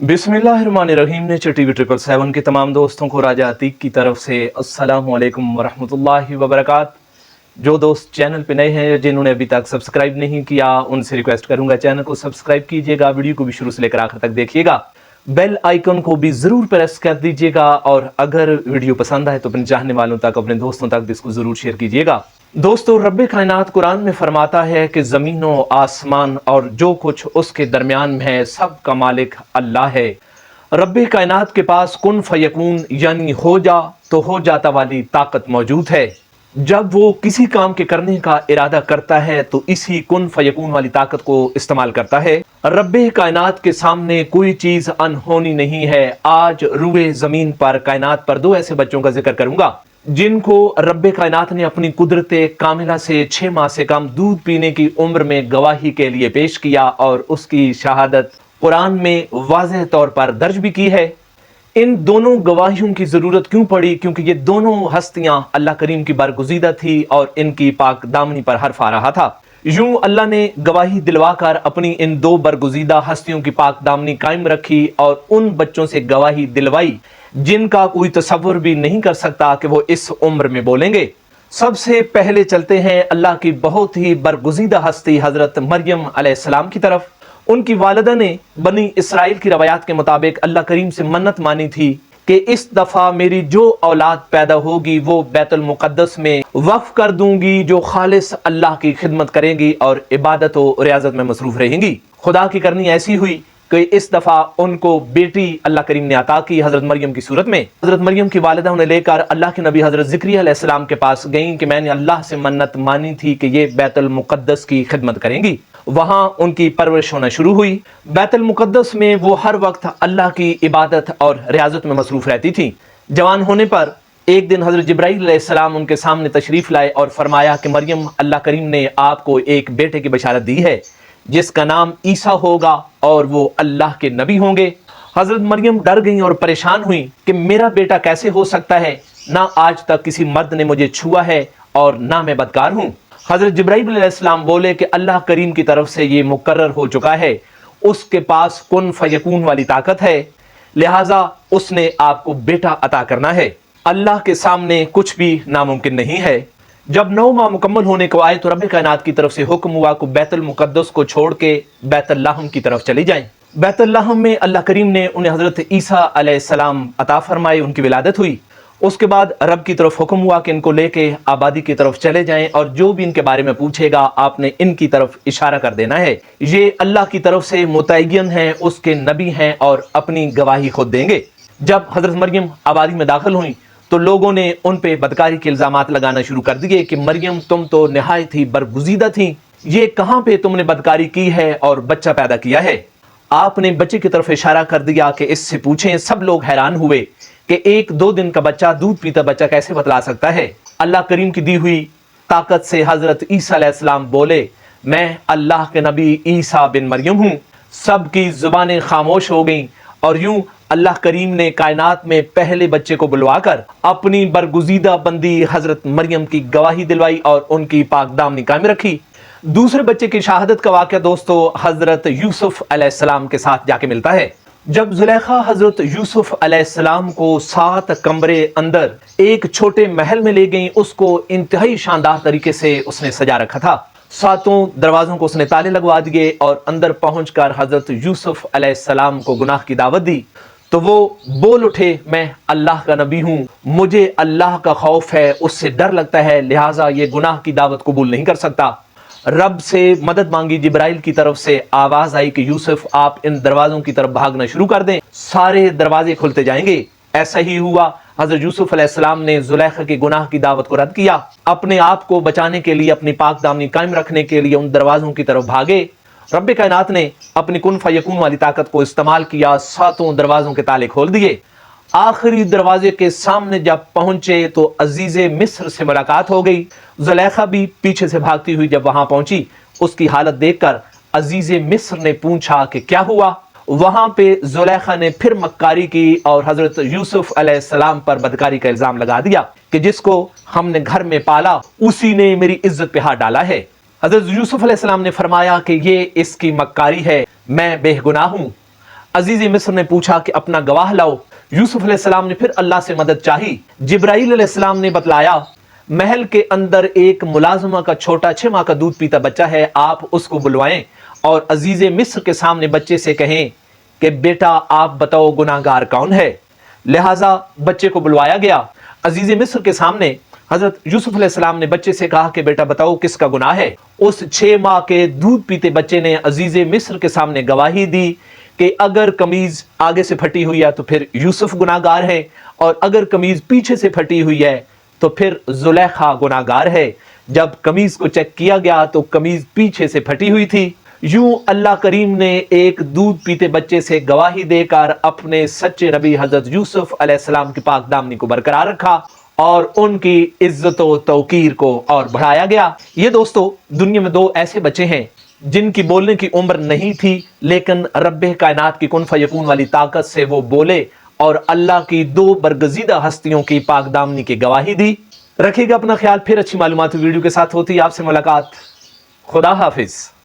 बिस्मिल्लाहिर्रहमानिर्रहीम। Nature TV 777 के तमाम दोस्तों को राजा अतीक की तरफ से अस्सलामु अलैकुम वरहमतुल्लाहि वबरकातुहू। जो दोस्त चैनल पे नए हैं, जिन्होंने अभी तक सब्सक्राइब नहीं किया, उनसे रिक्वेस्ट करूंगा चैनल को सब्सक्राइब कीजिएगा, वीडियो को भी शुरू से लेकर आखिर तक देखिएगा, बेल आइकन को भी जरूर प्रेस कर दीजिएगा और अगर वीडियो पसंद आए तो अपने चाहने वालों तक, अपने दोस्तों तक भी इसको जरूर शेयर कीजिएगा। दोस्तों, रब्बे कायनात कुरान में फरमाता है कि जमीनों, आसमान और जो कुछ उसके दरमियान में है, सब का मालिक अल्लाह है। रब्बे कायनात के पास कुन फयकून यानी हो जा तो हो जाता वाली ताकत मौजूद है। जब वो किसी काम के करने का इरादा करता है तो इसी कुन फयकून वाली ताकत को इस्तेमाल करता है। रब्बे कायनात के सामने कोई चीज अनहोनी नहीं है। आज रूए जमीन पर, कायनात पर दो ऐसे बच्चों का जिक्र करूंगा जिनको रब्बे कायनात ने अपनी कुदरत कामिला से 6 माह से कम दूध पीने की उम्र में गवाही के लिए पेश किया और उसकी शहादत कुरान में वाज़ेह तौर पर दर्ज भी की है। इन दोनों गवाहियों की जरूरत क्यों पड़ी? क्योंकि ये दोनों हस्तियां अल्लाह करीम की बरगुज़ीदा थी और इनकी पाक दामनी पर हर्फ आ रहा था। यूं अल्लाह ने गवाही दिलवाकर अपनी इन दो बरगुज़ीदा हस्तियों की पाक दामनी कायम रखी और उन बच्चों से गवाही दिलवाई जिनका कोई तसव्वुर भी नहीं कर सकता कि वो इस उम्र में बोलेंगे। सबसे पहले चलते हैं अल्लाह की बहुत ही बरगुज़ीदा हस्ती हजरत मरियम अलैहिस्सलाम की तरफ। उनकी वालिदा ने बनी इसराइल की रवायात के मुताबिक अल्लाह करीम से मन्नत मानी थी कि इस दफा मेरी जो औलाद पैदा होगी वो बैतुल मुक़द्दस में वक्फ कर दूंगी, जो खालिस अल्लाह की खिदमत करेंगी और इबादत और रियाजत में मसरूफ रहेंगी। खुदा की करनी ऐसी हुई कि इस दफा उनको बेटी अल्लाह करीम ने अता की हजरत मरियम की सूरत में। हजरत मरियम की वालिदा उन्हें लेकर अल्लाह के नबी हजरत ज़िक्रिया अलैहिस्सलाम के पास गईं कि मैंने अल्लाह से मन्नत मानी थी कि ये बैतुल मुक़द्दस की खिदमत करेंगी। वहां उनकी परवरिश होना शुरू हुई। बैतुल मुक़द्दस में वो हर वक्त अल्लाह की इबादत और रियाजत में मसरूफ रहती थी। जवान होने पर एक दिन हजरत जिब्राईल अलैहिस्सलाम उनके सामने तशरीफ लाए और फरमाया कि मरियम, अल्लाह करीम ने आपको एक बेटे की बशारत दी है जिसका नाम ईसा होगा और वो अल्लाह के नबी होंगे। हजरत मरियम डर गईं और परेशान हुई कि मेरा बेटा कैसे हो सकता है, ना आज तक किसी मर्द ने मुझे छुआ है और ना मैं बदकार हूँ। हजरत जिब्राईल अलैहिस्सलाम बोले कि अल्लाह करीम की तरफ से ये मुकर्रर हो चुका है, उसके पास कुन फयकून वाली ताकत है, लिहाजा उसने आपको बेटा अता करना है। अल्लाह के सामने कुछ भी नामुमकिन नहीं है। जब 9 माह मुकम्मल होने को आए तो रब्बे कायनात की तरफ से हुक्म हुआ कि बैतुल मुक़द्दस को छोड़ के बैतुल लाहम की तरफ चली जाएं। बैतुल लाहम में अल्लाह करीम ने उन्हें हजरत ईसा अलैहिस्सलाम अता फरमाए, उनकी विलादत हुई। उसके बाद रब की तरफ हुक्म हुआ कि इनको लेके आबादी की तरफ चले जाएं और जो भी इनके बारे में पूछेगा आपने इनकी तरफ इशारा कर देना है। ये अल्लाह की तरफ से मुतय्यन हैं, उसके नबी हैं और अपनी गवाही खुद देंगे। जब हजरत मरियम आबादी में दाखिल हुई तो लोगों ने उन पे बदकारी के इल्जामात लगाना शुरू कर दिए कि मरियम, तुम तो निहायत ही बरगुज़ीदा थी, ये कहाँ पे तुमने बदकारी की है और बच्चा पैदा किया है। आपने बच्चे की तरफ इशारा कर दिया कि इससे पूछें। सब लोग हैरान हुए कि 1-2 दिन का बच्चा, दूध पीता बच्चा कैसे बतला सकता है। अल्लाह करीम की दी हुई ताकत से हजरत ईसा अलैहिस्सलाम बोले, मैं अल्लाह के नबी ईसा बिन मरियम हूँ। सबकी जुबानें खामोश हो गईं और यूं अल्लाह करीम ने कायनात में पहले बच्चे को बुलवाकर अपनी बरगुज़ीदा बंदी हजरत मरियम की गवाही दिलवाई और उनकी पाक दामनी कायम रखी। दूसरे बच्चे की शहादत का वाक़या दोस्तों हजरत यूसुफ अलैहिस्सलाम के साथ जाके मिलता है। जब जुलेखा हजरत यूसुफ अलैहिस्सलाम को 7 कमरे अंदर एक छोटे महल में ले गई, उसको इंतहाई शानदार तरीके से उसने सजा रखा था। 7 दरवाजों को उसने ताले लगवा दिए और अंदर पहुंचकर हजरत यूसुफ अलैहिस्सलाम को गुनाह की दावत दी तो वो बोल उठे, मैं अल्लाह का नबी हूँ, मुझे अल्लाह का खौफ है, उससे डर लगता है, लिहाजा ये गुनाह की दावत कबूल नहीं कर सकता। रब से मदद मांगी, जिब्राइल की तरफ से आवाज आई कि यूसुफ आप इन दरवाजों की तरफ भागना शुरू कर दें, सारे दरवाजे खुलते जाएंगे। ऐसा ही हुआ। हजरत यूसुफ अलैहिस्सलाम ने जुलेखा के गुनाह की दावत को रद्द किया। अपने आप को बचाने के लिए, अपनी पाक दामनी कायम रखने के लिए उन दरवाजों की तरफ भागे। रब्बे कायनात ने अपनी कुन फयकून वाली ताकत को इस्तेमाल किया, 7 दरवाजों के ताले खोल दिए। आखिरी दरवाजे के सामने जब पहुंचे तो अजीज़े मिस्र से मुलाकात हो गई। जुलेखा भी पीछे से भागती हुई जब वहां पहुंची, उसकी हालत देखकर अजीज़े मिस्र ने पूछा कि क्या हुआ। वहां पे जुलेखा ने फिर मक्कारी की और हजरत यूसुफ अलैहिस्सलाम पर बदकारी का इल्जाम लगा दिया कि जिसको हमने घर में पाला उसी ने मेरी इज्जत पे हाथ डाला है। हजरत यूसुफ अलैहिस्सलाम ने फरमाया कि ये इसकी मक्कारी है, मैं बेगुनाह हूँ। अजीज मिस्र ने पूछा कि अपना गवाह लाओ। यूसुफ अलैहिस्सलाम ने फिर अल्लाह से मदद चाही। जिब्राइल अलैहिस्सलाम ने बतलाया, महल के अंदर एक मुलाजमा का छोटा 6 माह का दूध पीता बच्चा है, आप उसको बुलवाएं और अजीज मिस्र के सामने बच्चे से कहें कि बेटा आप बताओ गुनाहगार कौन है। लिहाजा बच्चे को बुलवाया गया। अजीज मिस्र के सामने हजरत यूसुफ अलैहिस्सलाम ने बच्चे से कहा कि बेटा बताओ किसका गुनाह है। उस 6 माह के दूध पीते बच्चे ने अजीज मिस्र के सामने गवाही दी कि अगर कमीज आगे से फटी हुई है तो फिर यूसुफ गुनाहगार है, और अगर कमीज पीछे से फटी हुई है तो फिर जुलेखा गुनाहगार है। जब कमीज को चेक किया गया तो कमीज पीछे से फटी हुई थी। यूं अल्लाह करीम ने एक दूध पीते बच्चे से गवाही देकर अपने सच्चे नबी हजरत यूसुफ अलैहिस्सलाम की पाक दामनी को बरकरार रखा और उनकी इज्जत व तौकीर को और बढ़ाया गया। ये दोस्तों दुनिया में 2 ऐसे बच्चे हैं जिनकी बोलने की उम्र नहीं थी, लेकिन रब्बे कायनात की कुन फयकून वाली ताकत से वो बोले और अल्लाह की 2 बरगजीदा हस्तियों की पाक दामनी की गवाही दी। रखिएगा अपना ख्याल, फिर अच्छी मालूमात वीडियो के साथ होती है आपसे मुलाकात। खुदा हाफिज।